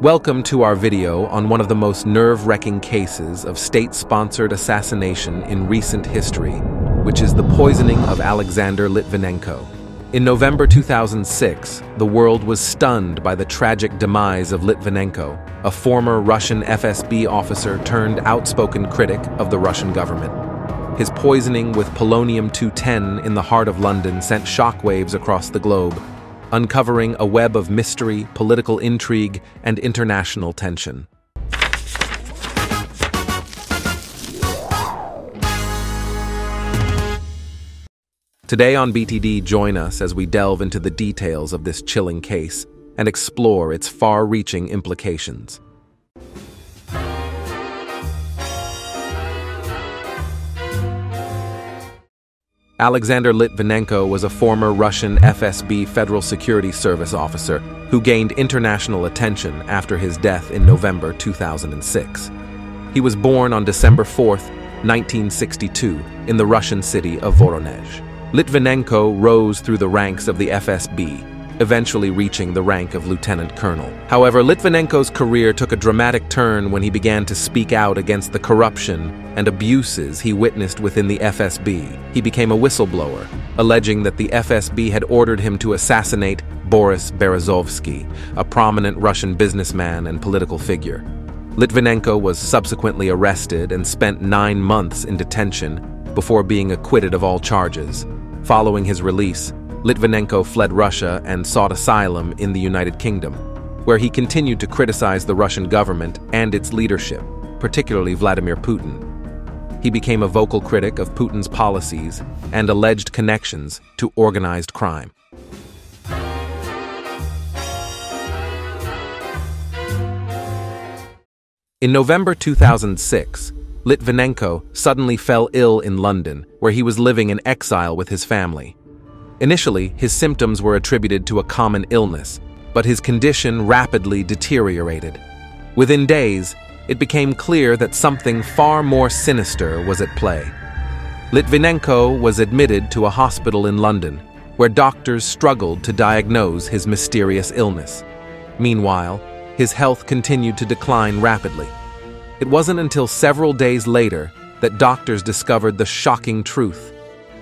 Welcome to our video on one of the most nerve-wracking cases of state-sponsored assassination in recent history, which is the poisoning of Alexander Litvinenko. In November 2006, the world was stunned by the tragic demise of Litvinenko, a former Russian FSB officer turned outspoken critic of the Russian government. His poisoning with polonium-210 in the heart of London sent shockwaves across the globe, uncovering a web of mystery, political intrigue, and international tension. Today on BTD, join us as we delve into the details of this chilling case and explore its far-reaching implications. Alexander Litvinenko was a former Russian FSB Federal Security Service officer who gained international attention after his death in November 2006. He was born on December 4, 1962, in the Russian city of Voronezh. Litvinenko rose through the ranks of the FSB, eventually reaching the rank of lieutenant colonel. However, Litvinenko's career took a dramatic turn when he began to speak out against the corruption and abuses he witnessed within the FSB. He became a whistleblower, alleging that the FSB had ordered him to assassinate Boris Berezovsky, a prominent Russian businessman and political figure. Litvinenko was subsequently arrested and spent 9 months in detention before being acquitted of all charges. Following his release, Litvinenko fled Russia and sought asylum in the United Kingdom, where he continued to criticize the Russian government and its leadership, particularly Vladimir Putin. He became a vocal critic of Putin's policies and alleged connections to organized crime. In November 2006, Litvinenko suddenly fell ill in London, where he was living in exile with his family. Initially, his symptoms were attributed to a common illness, but his condition rapidly deteriorated. Within days, it became clear that something far more sinister was at play. Litvinenko was admitted to a hospital in London, where doctors struggled to diagnose his mysterious illness. Meanwhile, his health continued to decline rapidly. It wasn't until several days later that doctors discovered the shocking truth.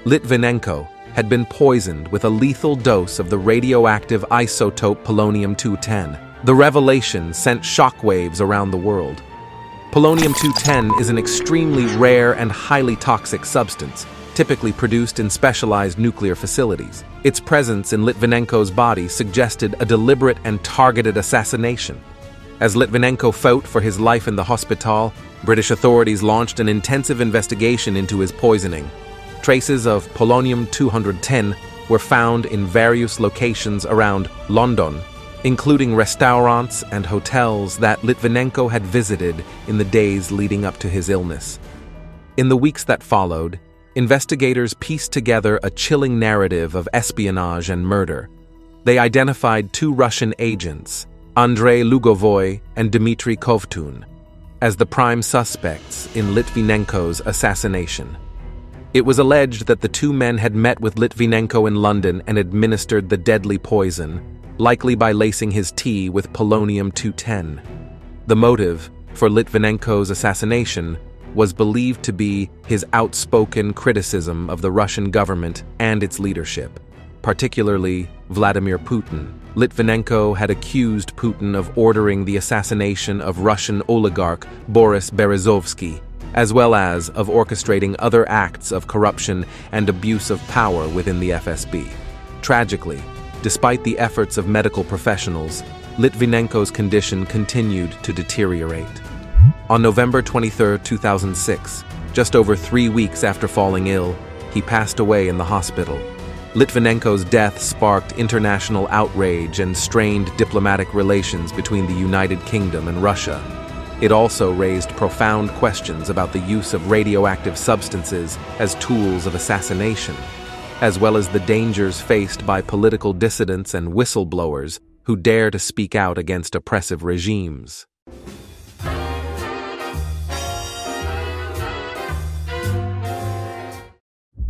Litvinenko had been poisoned with a lethal dose of the radioactive isotope polonium-210. The revelation sent shockwaves around the world. Polonium-210 is an extremely rare and highly toxic substance, typically produced in specialized nuclear facilities. Its presence in Litvinenko's body suggested a deliberate and targeted assassination. As Litvinenko fought for his life in the hospital, British authorities launched an intensive investigation into his poisoning. Traces of polonium-210 were found in various locations around London, including restaurants and hotels that Litvinenko had visited in the days leading up to his illness. In the weeks that followed, investigators pieced together a chilling narrative of espionage and murder. They identified 2 Russian agents, Andrei Lugovoy and Dmitry Kovtun, as the prime suspects in Litvinenko's assassination. It was alleged that the 2 men had met with Litvinenko in London and administered the deadly poison, likely by lacing his tea with polonium-210. The motive for Litvinenko's assassination was believed to be his outspoken criticism of the Russian government and its leadership, particularly Vladimir Putin. Litvinenko had accused Putin of ordering the assassination of Russian oligarch Boris Berezovsky, as well as of orchestrating other acts of corruption and abuse of power within the FSB. Tragically, despite the efforts of medical professionals, Litvinenko's condition continued to deteriorate. On November 23, 2006, just over 3 weeks after falling ill, he passed away in the hospital. Litvinenko's death sparked international outrage and strained diplomatic relations between the United Kingdom and Russia. It also raised profound questions about the use of radioactive substances as tools of assassination, as well as the dangers faced by political dissidents and whistleblowers who dare to speak out against oppressive regimes.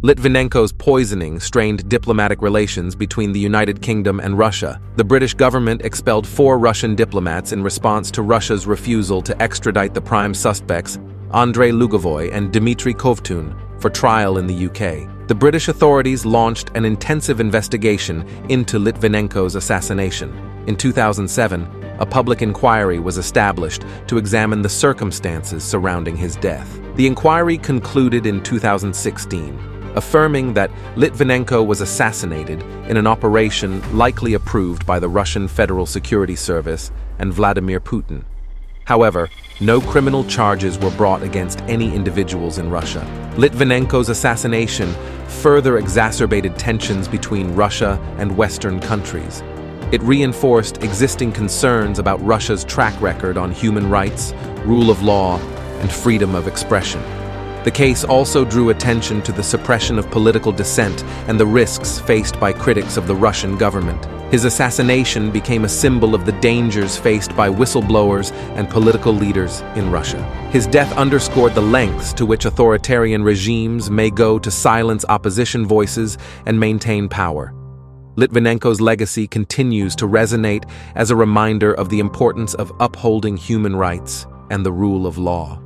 Litvinenko's poisoning strained diplomatic relations between the United Kingdom and Russia. The British government expelled 4 Russian diplomats in response to Russia's refusal to extradite the prime suspects, Andrei Lugovoy and Dmitry Kovtun, for trial in the UK. The British authorities launched an intensive investigation into Litvinenko's assassination. In 2007, a public inquiry was established to examine the circumstances surrounding his death. The inquiry concluded in 2016, affirming that Litvinenko was assassinated in an operation likely approved by the Russian Federal Security Service and Vladimir Putin. However, no criminal charges were brought against any individuals in Russia. Litvinenko's assassination further exacerbated tensions between Russia and Western countries. It reinforced existing concerns about Russia's track record on human rights, rule of law, and freedom of expression. The case also drew attention to the suppression of political dissent and the risks faced by critics of the Russian government. His assassination became a symbol of the dangers faced by whistleblowers and political leaders in Russia. His death underscored the lengths to which authoritarian regimes may go to silence opposition voices and maintain power. Litvinenko's legacy continues to resonate as a reminder of the importance of upholding human rights and the rule of law.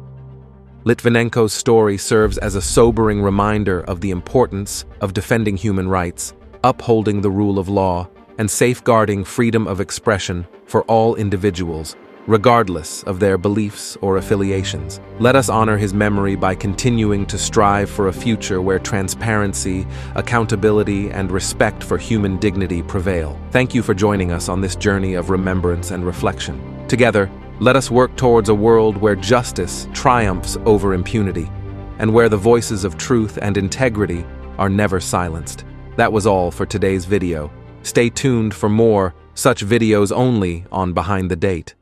Litvinenko's story serves as a sobering reminder of the importance of defending human rights, upholding the rule of law, and safeguarding freedom of expression for all individuals, regardless of their beliefs or affiliations. Let us honor his memory by continuing to strive for a future where transparency, accountability, and respect for human dignity prevail. Thank you for joining us on this journey of remembrance and reflection. Together, let us work towards a world where justice triumphs over impunity, and where the voices of truth and integrity are never silenced. That was all for today's video. Stay tuned for more such videos only on Behind the Date.